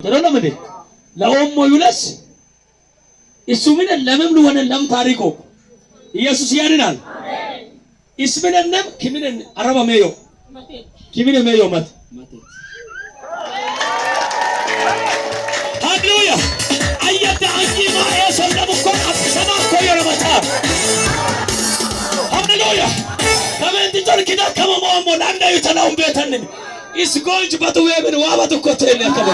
ተረሎ ምን ለኦሞ ይውለስ እሱ ምን ለምን ለሆነ ለም ታሪኮ ኢየሱስ ያድናል እስምነንም ክምነን አረባ ሜዮ ክምነ ሜዮ ማት ሃሌሉያ አየተ አንጂማ የሰለም እኮ አፍሰና እኮ የረመታ ሃሌሉያ ከመን ትጨርኪና ከመሞሞ ላንዳዩ ተላውን ቤተንን is going to but we been wa to kote ne kaba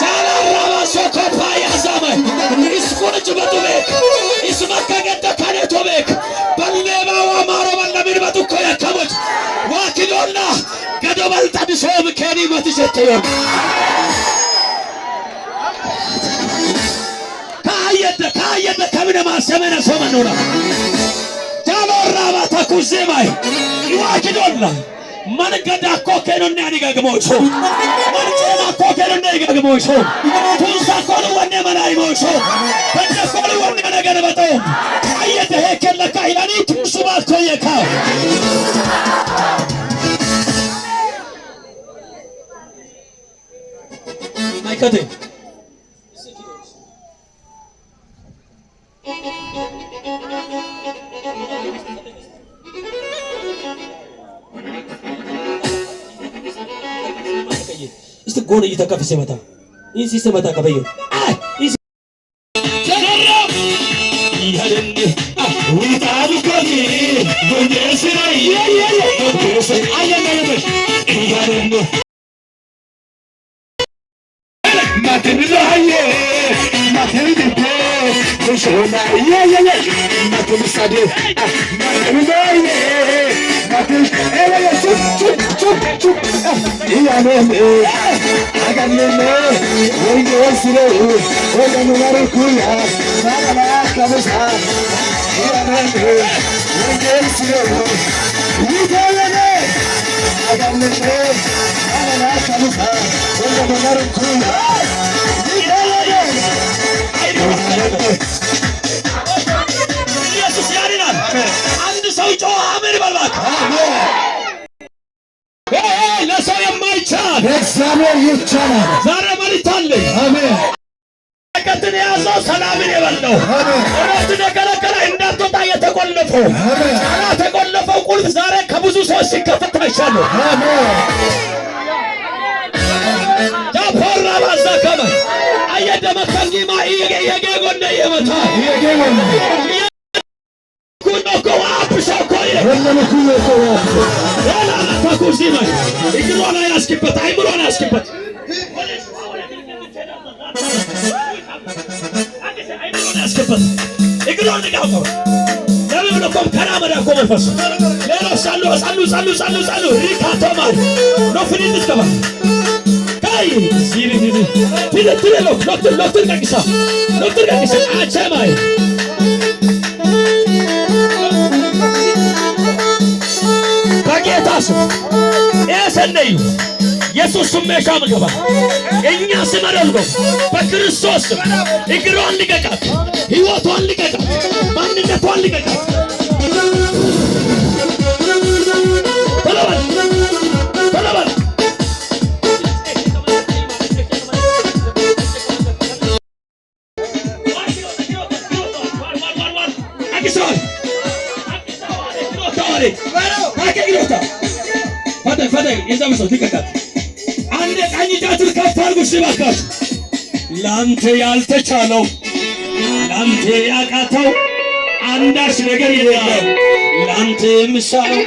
chala rama sokopa ya zama is going to but we is makageta kane to bek balle ba wa maro balla bir batu ko ya kabot wa kidonna gadobal tadiso keni matisete kayeda kamina ma semena somanona chala rama takuzemai wa kidonna man gada kokeno nani gagmocho man chema kokeno nani gagmocho tunsa kolu wanne manai mocho bada kolu wanne managana bato ayete hekella kailani tunsu ba koyeka maikate Isto gona yitaka fisemata. In sistemata kabayo. Is Jarrab. Yalende. Witaadu kani. Gondesira ya. Gondesira ayana. Yalende. Matenila haye. Matenide. Kushona ya. Matenisade. Matenila haye. Maten. Chup. Yalende. Aganene. Gondesira. Oganumaro kuya. Mama kamusa. Yalende. Gondesira. Yalende. Aganene. Mama kamusa. Oganumaro kuya. ኢየሱስ ያድናል። አንድ ሰው ጮኸ አሜን በልባክ። ለሰው የማይቻል እግዚአብሔር ይቻላል። ዛሬ መልእክት አለኝ። አሜን። ቀጥን ያዘው ሰላምን የበለው እረፍትን የከለከለ እንዳትወጣ የተቆለፈው የተቆለፈው ቁልፍ ዛሬ ከብዙ ሰዎች ሲከፈት አይቻለሁ። አሜን። ጃፖራ ባዛከመ አየደመ ከንጂማ የጌጎነ የመታ የጌጎነ ኩኖኮ አፕሻኮየ ወለመኩኖኮ ወላ ታኩሲማ ይግሮና ያስከበት አይምሮና ያስከበት አይምሮና ያስከበት ይግሮና ጋው ለምን ነው ከራመዳ ኮመፈስ ሌሎች ሳሉ ሪካቶማ ነው ፍሪድ ተባ ካይ ሲሪ ትለ ዶክተር ካኪሳ አቸማይ ባጌታስ ኤሰነዩ ኢየሱስ ሱሜሻም ገባ እኛ ስመረልጎ በክርስቶስ እግሯን ልቀቃት ሕይወቷን ልቀቃት ማንነቷን ልቀቃት ተለበል ፈታ የዛመሰው ልቀቃት አንዴ ቀኝ እጃችሁን ከፍ አድርጉ ሲባካችሁ ላንተ ያልተቻለው ላንተ ያቃተው አንዳች ነገር የለም ላንተ የምሳለው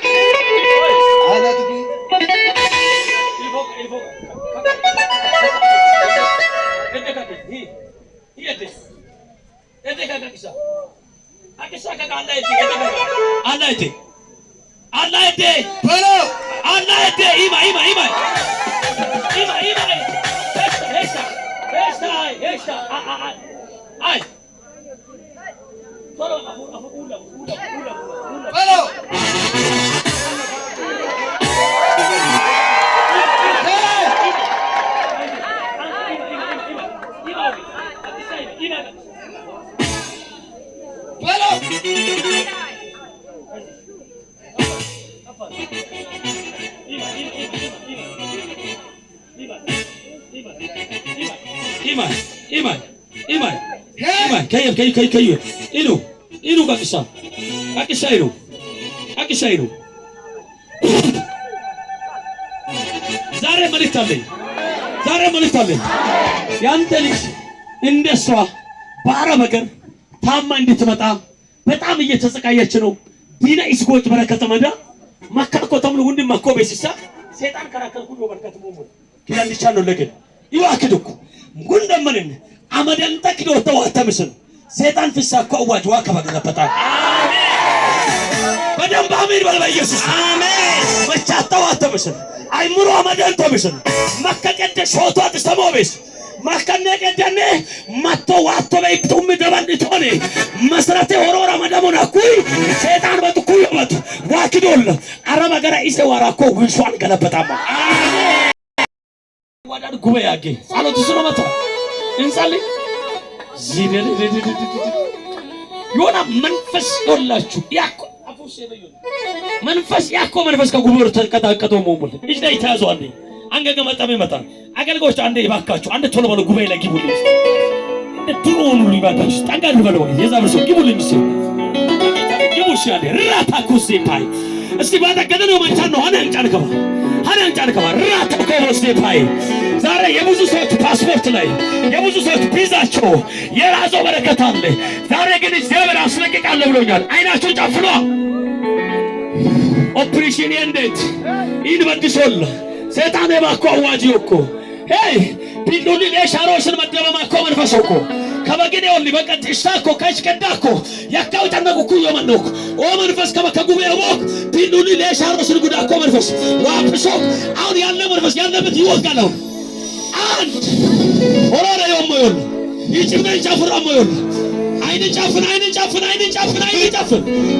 Iba. Iman, iman, iman, iman. Kayu. Inu kakisa. Kakisa inu. ዛሬ መልእክት አለኝ። ያንተ ልጅ እንደሷ በአረብ ሀገር ታማ እንድትመጣ በጣም እየተሰቃየች ነው። ዲና ኢስጎች በረከተ መዳ ማካኮ ተምሉ ወንድም ማኮ በሲሳ ሰይጣን ከራከል ሁሉ በረከተ ሞሞ ክላንቻ ነው ለገን ይዋክዱኩ ጉንደመንን አመደን ተክዶ ተዋተምስን ሰይጣን ፍሳኮ አዋጅ ዋከበገለበታ አሜን። በደንብ አሜን በል በኢየሱስ አሜን። መቻታው አተምስን አይምሮ አመደን ተምስን ማከቀደ ሾቶ አጥስተሞበስ ማከነቀደነ ማቶ ዋቶ በይቱም ደባንቶኔ መስራቴ ሆሮራ መደሞና ኩይ ሰይጣን በጥኩይ ወጥ ዋክዶል አረብ ሀገር ኢሴ ዋራኮ ጉንሷን ገለበጣማ አሜን። ወዳድ ጉባኤ ጸሎት ስለመጣ እንጸልይ ዚደል ዮና መንፈስ ይወላችሁ ያኮ አፉስ የበዩ መንፈስ ያኮ መንፈስ ከጉባኤው ተቀጣቀጠው ሞሙል እጅ ላይ ተያዟል። አንገገ መጣም ይመጣል። አገልጋዮች አንዴ ይባካችሁ አንዴ ቶሎ በሉ ጉባኤ ላይ ግቡልኝ። እንደ ድሮ ሁሉ ይባካችሁ ታንጋሉ በለው የዛብ ሰው ግቡልኝ ግቡሽ ያለ ራታኩስ ፓይ እስቲ ባደገደ ነው ማንቻ ነው አናን ጫንከባ ራታኩስ ፓይ ዛሬ የብዙ ሰዎች ፓስፖርት ላይ የብዙ ሰዎች ቪዛቸው የራዘው በረከት አለ። ዛሬ ግን እግዚአብሔር አስለቅቃለሁ ብሎኛል። አይናችሁ ጨፍኗ ኦፕሬሽን እንዴት ይንበድሶል ሰይጣን የባኮ አዋጅ እኮ ሄይ ቢሉሊ ለሻሮሽን መደበማ እኮ መንፈስ እኮ ከበግኔ ወሊ በቀጥታ እኮ ከሽከዳኮ ያካው ተነቁ ኩዮ መንኩ ኦ መንፈስ ከጉባኤው ወቅ ቢሉሊ ለሻሮሽን ጉዳ እኮ መንፈስ ዋፕሶ አሁን ያለ መንፈስ ያለበት ይወጋለው አንድ ሆራራ የሞየል ይጭመን ጫፍራሞ ይወል አይነ ጫፍን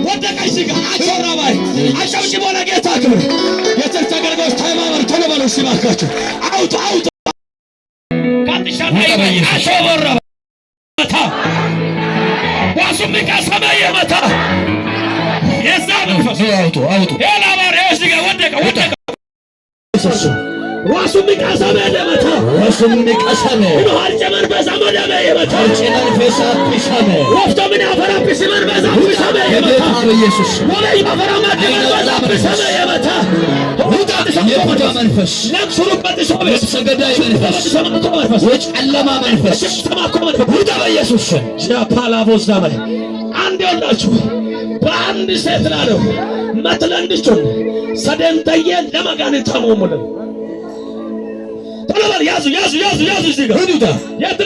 ወደቀኝ ሲጋ አቾራባይ አሻውጭ ቦላ ጌታ ክብር የቸርች አገልጋዮች ታይማር ቶሎ በሉ ሲባካችሁ አውጡ ካጥሻ ታይማይ አሾበራ መታ ዋሱም ከሰማይ መታ የዛ መንፈስ አውጡ ያላባር ሲጋ ወደቀ ዋሱም ከሰማይ ለመታ ይኖር ጀመር በዛመዳ የመታ ቢሻመ ወፍቶ ምን ያፈራ ቢስመር በዛ ቢሻመ የመታ ኢየሱስ ወላይ ያፈራ በዛ ቢሻመ የመታ የቡዳ መንፈስ ለምሱሩበት ሶበስ ሰገዳይ መንፈስ የጨለማ መንፈስ ቡዳ በኢየሱስ ጃፓላቦስ ዳማይ አንድ ያላችሁ በአንድ ሴት ላይ መትለንድቹን ሰደንተየ ለማጋን ተሞሙለ ተለበል ያዙ እዚህ ጋር ሄዱታ የት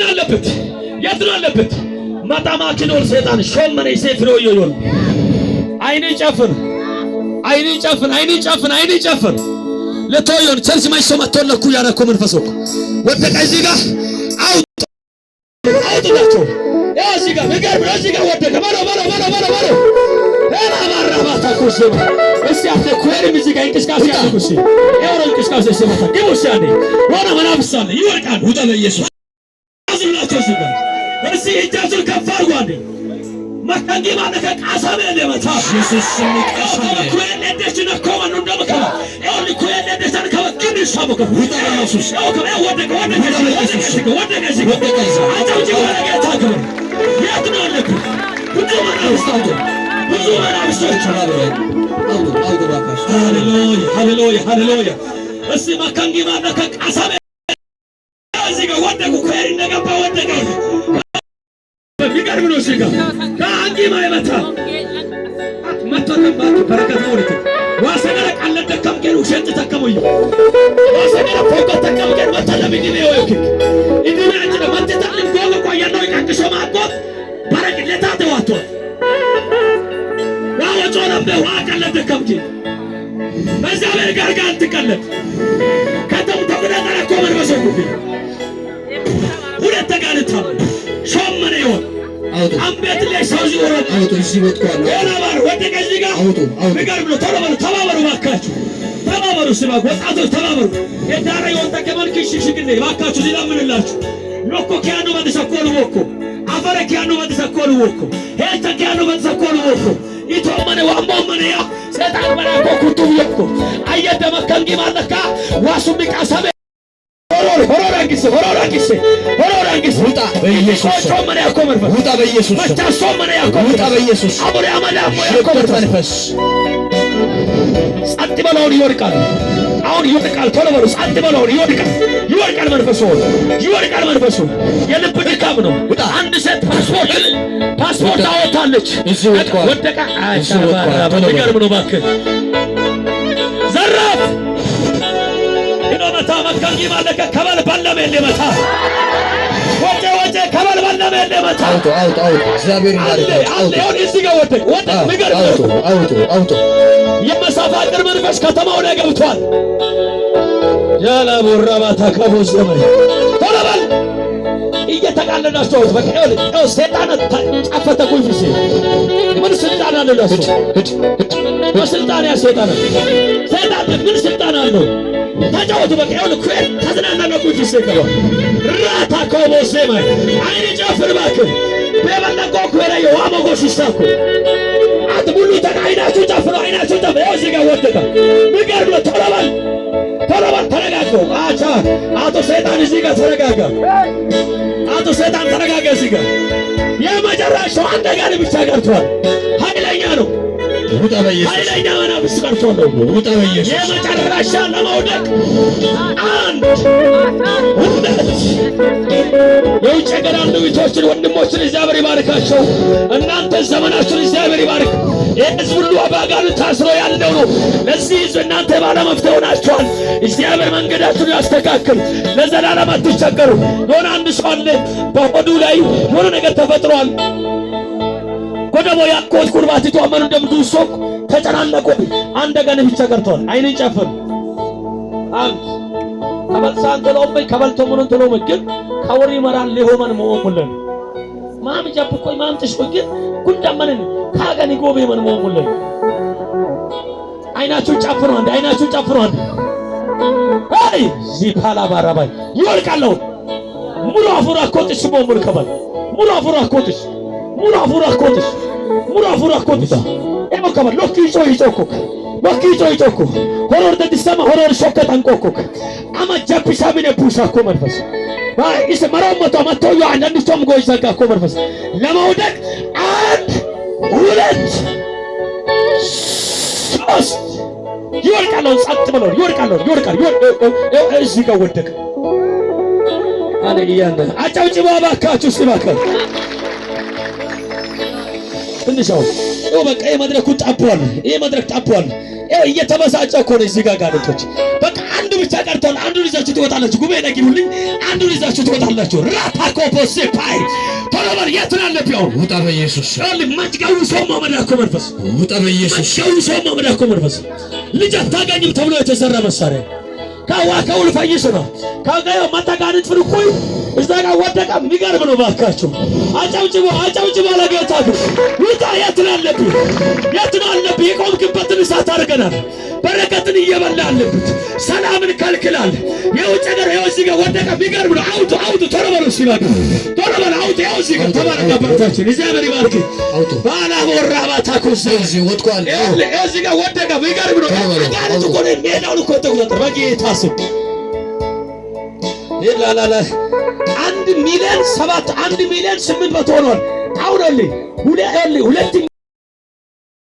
ነው አለበት ማጣማኪኖር ሰይጣን ሾመኔ ሴፍሮ ይዮል አይኔ ጨፍን ለቶዮን ቸርች ማይሶ መተለኩ ያረኮ መንፈሶክ ወደቀ እዚህ ጋር አውጥታቸው እዚህ ጋር ወደቀ ባሎ ማራባታ ኩስ እስቲ አፍተ ኮይር እዚህ ጋር እንቅስቃሴ ያደርጉሽ ኤውሮ እንቅስቃሴ ሲመጣ ግቡሽ ያኔ ወራ መናፍሳለ ይወርቃል ውጣ ለኢየሱስ አዝላቸው እዚህ ጋር እስቲ እጃችሁን ከፍ አድርጉ አንዴ ማካንጊ ማለት ከቃሳሜ ለመታ ኢየሱስ ስም ቃሳሜ ኮይር ለደሽና ኮማን እንደመካ ኤውሊ ኮይር ለደሽና ከወግን ሻቦከ ውጣ ለኢየሱስ ወደቀ አጫውጪ ወራ ጌታ ክብር የት ነው ያለኩት ብዙ መናፍስቶች አውጡ ባካሽ ሃሌሉያ እስቲ ማካንጊ ማለት ከቃሳሜ እዚህ ጋር ወደቁ ኮይር እንደገባ ወደቀ ቢቀርብ ነው ሲጋ ካንጊ ማይመታ መተከም በረከት ወርት ዋሰገረ ቀለደ ከምከሩ ሸንት ተከሙይ ዋሰገረ ፎቆ ተከምከሩ ወተለብኝ ነው ይወክ ኢዲናጭ ነው ወተተልም ጎሎ ቆየነው ይቀቅሾ ማቆ በረከት ለታተዋቶ ዋወጮረም ዋቀለደ ከምጂ በዛቤር ጋርጋር ትቀለድ ከተም ተቆዳጣራ ኮመር በሰኩ ሁለት ተጋልታ ሾመነ ይሆን አምቤት ላይ ሰውዚ ወረ አውጡ ሲወጥቋል ያላባር ወደቀ እዚህ ጋር አውጡ ንገርም ነው ተባበሩ ባካችሁ ተባበሩ ስማ ወጣቶች ተባበሩ የዳራ ይወጣ ከመልክሽ ሽግነ ባካችሁ ሊላምንላችሁ ሎኮ ኪያኖ ወደሰኮሉ ወኮ አፈረ ኪያኖ ወደሰኮሉ ወኮ ሄታ ኪያኖ ወደሰኮሉ ወኮ ኢቶማነ ዋሞማነ ያ ሰይጣን መራቆ ኩቱ ወኮ አየደ መከንጊ ማለካ ዋሱ ቢቃሰበ ሆሮራ ውጣ በኢየሱስ ውጣ በኢየሱስ ውጣ በኢየሱስ ሽብር መንፈስ ጸጥ በለው ይወድቃል። አሁን ይወድቃል። ቶሎ በሉ ጸጥ በለው ይወድቃል መንፈሱ መንፈሱ የልብ ድካም ነው። አንድ ሴት ፓስፖርት አወጣለች ወደቀ። አሻባራ በሚገርም ነው እባክህ ዘራፍ መታ መካኝ ማለከ ከበል ባለመ ለመታ ወጨ ከበል ባለመ ለመታ አውጡ እግዚአብሔር ይባርክ። አሁን እዚህ ጋር ወደቀ የሚገርም አውጡ የመሳፋቅር መንፈስ ከተማው ላይ ገብቷል። ያላ ቦራባታ ከቦስ ዘመን ተለበል እየተቃለዳቸው በቃ ይኸውልህ ሰይጣን ጫፈተ ኩይፍሲ ምን ስልጣን አለ ለሱ በስልጣን ያ ሰይጣን ምን ስልጣን አለው? ታጫወቱ በቃ ይኸውልህ ኩት ተዝናናና ኩይፍሲ ከባ ራታ ከቦስ ዘመን አይኔ ጨፍር እባክህ በበለቆ ኩራ የዋሞጎስ ይሳኩ አትሙሉ ተቃይናችሁ ጨፍሩ አይናችሁ ጨፍሩ። ያው እዚህ ጋር ወደቀ ምገር ነው። ተለበል ተረጋጋ። አቶ ሰይጣን እዚህ ጋር ተረጋጋ። አቶ ሰይጣን ተረጋጋ። እዚህ ጋር የመጨረሻው አንድ ጋር ብቻ ቀርቷል። ኃይለኛ ነው። ውጣ በኢየሱስ ኃይለኛ መንፈስ ቀርቷል። ውጣ በኢየሱስ የመጨረሻ ለመውደቅ አንድ ሁለት የውጭ ሀገር ያሉ እህቶችን ወንድሞችን እግዚአብሔር ይባርካቸው። እናንተ ዘመናችሁን እግዚአብሔር ይባርክ። የሕዝብ ሁሉ አባጋን ታስሮ ያለው ነው። ለዚህ ሕዝብ እናንተ ባለ መፍትሄ ሆናችኋል። እግዚአብሔር መንገዳችሁን ያስተካክል። ለዘላለም አትቸገሩ። የሆነ አንድ ሰው አለ በሆዱ ላይ የሆነ ነገር ተፈጥሯል። ወደሞ ያቆት ቁርባቲቱ አመኑ እንደምትውሶክ ተጨናነቁ። አንድ ገነ ብቻ ቀርቷል። አይንን ጨፍን አንድ ከበልሳን ተሎመ ከበልቶ ምኑን ተሎመ ግን ካወሪ ይመራል ለሆመን ሞሙለን ማም ጀብቆይ ማም ጥሽቆይ ግን ጉንዳመንን ካገኒ ጎቤ መን ሞሙለን አይናችሁን ጨፍኑ። አይናችሁን ጨፍኑ። አይ ዚፓላ ባራባይ ይወልቃለው ሙሉ አፉራ ኮጥሽ ሞሙል ከበል ሙሉ አፉራ ኮጥሽ ሙሉ አፉራ ኮጥሽ ኤሞ ከበል ሎኪ ይጮኩክ ሆሮር ደዲሰማ ሆሮር ሾከት አንቆኩክ አማ ጀብሻቢነ ቡሻኮ መንፈስ ባይስ መራመቶ ማቶዩ አንዳንድ ቶም ጎይ ዘጋኮ መንፈስ ለማውደቅ አንድ ሁለት ሶስት ይወርቃል። ጸጥ ብለው ይወርቃል። እዚህ ጋር ወደቀ። ሃሌሉያ አጫውጭ ባባካችሁ ሲባከር ትንሽው በቃ የመድረኩ ጣቧል። መድረክ ጣቧል። እየተበሳጨ እኮ ነው እዚህ ጋር ጋርቶች በቃ አንዱ ብቻ ቀርቷል። አንዱን ይዛችሁ ትወጣላችሁ። ጉባኤ ነግሩልኝ። አንዱን ይዛችሁ ትወጣላችሁ። ራታኮፖሴ ፓይ ተለበል የትናለብው ውጣ በኢየሱስ ማጭጋው ሰው ማመዳኮ መንፈስ ውጣ በኢየሱስ ሰው ማመዳኮ መንፈስ ልጅ አታገኝም ተብሎ የተሰራ መሳሪያ ካዋካው ልፋይሽ ነው ካጋዮ ማታጋንት ፍርኩይ እዛ ጋር ወደቀ። የሚገርም ነው። ባካችሁ አጫውጭ ለጌታ ውጣ። የትናለብው የቆምክበትን እሳት አድርገናል። በረከትን እየበላ አለበት። ሰላምን ከልክላል። የውጭ ሀገር ያው እዚህ ጋር ወደቀ። የሚገርም ነው። አውጡ ቶሎ በሉ ሲባል ቶሎ በሉ አውጡ። ያው እዚህ ጋር ተባረከ። አባታችን እግዚአብሔር ይባርክ። ባላ ወራባታ ኩስ እዚህ ወጥቋል። እዚህ ጋር ወደቀ። የሚገርም ነው። ጋር ተቆነ ሜዳውን እኮ ተቆጣጠረ በጌታ ስም ይላላላ 1,000,000 7 1,000,000 800 ሆኗል። አሁን ሁለት